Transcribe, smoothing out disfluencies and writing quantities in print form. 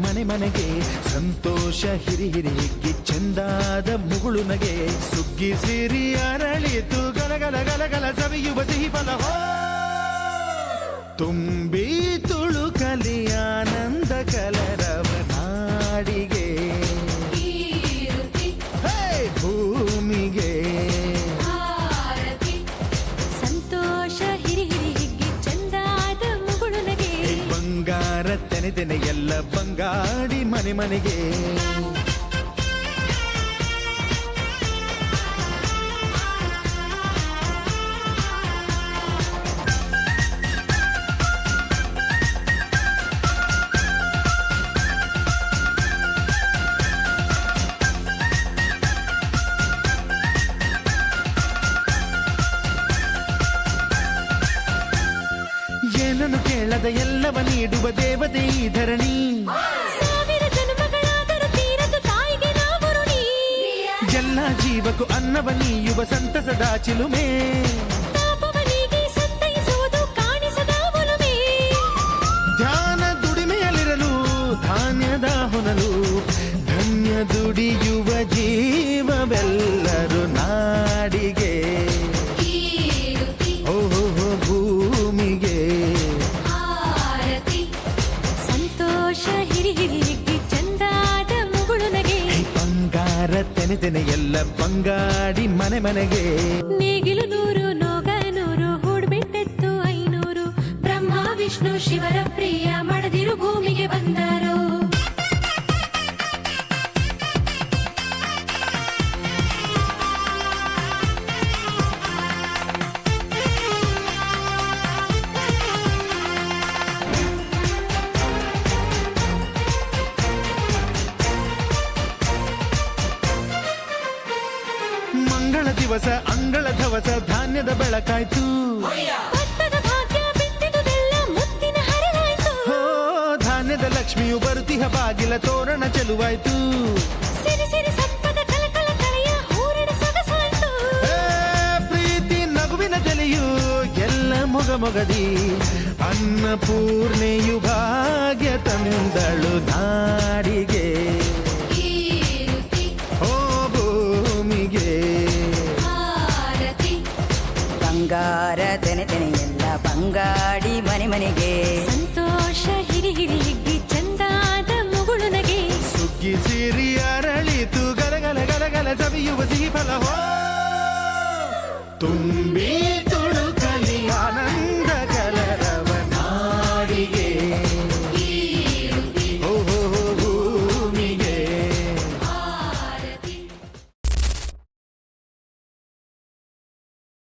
ಮನೆ ಮನೆಗೆ ಸಂತೋಷ ಹಿರಿ ಹಿರಿ ಹಿಗ್ಗಿ ಚಂದಾದ ಮುಗುಳು ನಗೆ ಸುಗ್ಗಿ ಸಿರಿ ಅರಳಿತು ಗಲಗಲ ಗಲಗಲ ಸವಿಯುವ ಸಿಹಿ ಫಲ ತುಂಬಿ ತುಳುಕಲಿ ಆನಂದ ಕಲರವ ನಾಡಿಗೆ ಭೂಮಿಗೆ ಸಂತೋಷ ಹಿರಿ ಹಿರಿ ಹಿಗ್ಗಿ ಚಂದಾದ ಮುಗುಳು ನಗೆ ಬಂಗಾರ ತೆನೆ ಎಲ್ಲ ಬಂಗಾಡಿ ಮನೆ ಮನೆಗೆ ಏನನ್ನು ಕೇಳದ ಎಲ್ಲವ ನೀಡುವ ದೇವತೆ ಈ ಧರಣಿ ಸಾವಿರ ಜನ್ಮಗಳಾದರೂ ತೀರದು ತಾಯಿಗೆ ನಾವು ಋಣಿ ಎಲ್ಲ ಜೀವಕ್ಕೂ ಅನ್ನವ ನೀಯುವ ಸಂತಸದ ಚಿಲುಮೆ ಪಾಪವನಿಗೆ ಸಂತೈಸುವುದು ಕಾಣಿಸದ ಒಲುಮೆ ಧ್ಯಾನ ದುಡಿಮೆಯಲ್ಲಿರಲು ಧಾನ್ಯದ ಹೊನಲು ಧನ್ಯ ದುಡಿಯುವ ಜೀವವೆಲ್ಲರೂ ನಾಡಿಗೆ ಓಹೋ ಭೂಮಿಗೆ ಸಂತೋಷ ಹಿರಿ ಹಿರಿ ಹಿಗ್ಗಿ ಚಂದಾದ ಮುಗುಳು ನಗೆ ಬಂಗಾರ ತೆನೆ ಎಲ್ಲ ಬಂಗಾಡಿ ಮನೆ ಮನೆಗೆ ನೇಗಿಲು ನೂರು ನೋಗ ನೂರು ಹೂಡ್ಬಿಟ್ಟೆತ್ತು 500 ಬ್ರಹ್ಮ ವಿಷ್ಣು ಶಿವರ ಪ್ರಿಯ ಮಡದಿರು ಭೂಮಿಗೆ ಬಂದರು ಮಂಗಳ ದಿವಸ ಅಂಗಳ ಧವಸ ಧಾನ್ಯದ ಬೆಳಕಾಯ್ತು ಭತ್ತದ ಭಾಗ್ಯ ಬಿತ್ತಿದುದೆಲ್ಲ ಮುತ್ತಿನ ಹರವಾಯ್ತು ಹೋ ಧಾನ್ಯದ ಲಕ್ಷ್ಮಿಯು ಬರುತಿಹ ಬಾಗಿಲ ತೋರಣ ಚೆಲುವಾಯ್ತು ಸಿರಿ ಸಿರಿ ಸಂಪದ ಕಲಕಲ ಕಲೆಯ ಹೂರಣ ಸೊಗಸಾಯ್ತು ಪ್ರೀತಿ ನಗುವಿನ ಜಲೆಯು ಎಲ್ಲ ಮೊಗಮೊಗದಿ ಅನ್ನಪೂರ್ಣೆಯು ಭಾಗ್ಯ ತಂದಳು ನಾಡಿಗೆ ಓ ಭೂಮಿಗೆ ಬಂಗಾರ ತೆನೆ ಎಲ್ಲ ಬಂಗಾಡಿ ಮನೆ ಮನೆಗೆ ಸಂತೋಷ ಹಿರಿ ಹಿರಿ ಹಿಗ್ಗಿ ಚಂದಾದ ಮುಗುಳು ನಗೆ ಸುಗ್ಗಿ ಸಿರಿ ಅರಳಿತು ಗಲಗಲ ಗಲಗಲ ಸವಿಯುವ ಸಿಹಿ ಫಲ ತುಂಬಿ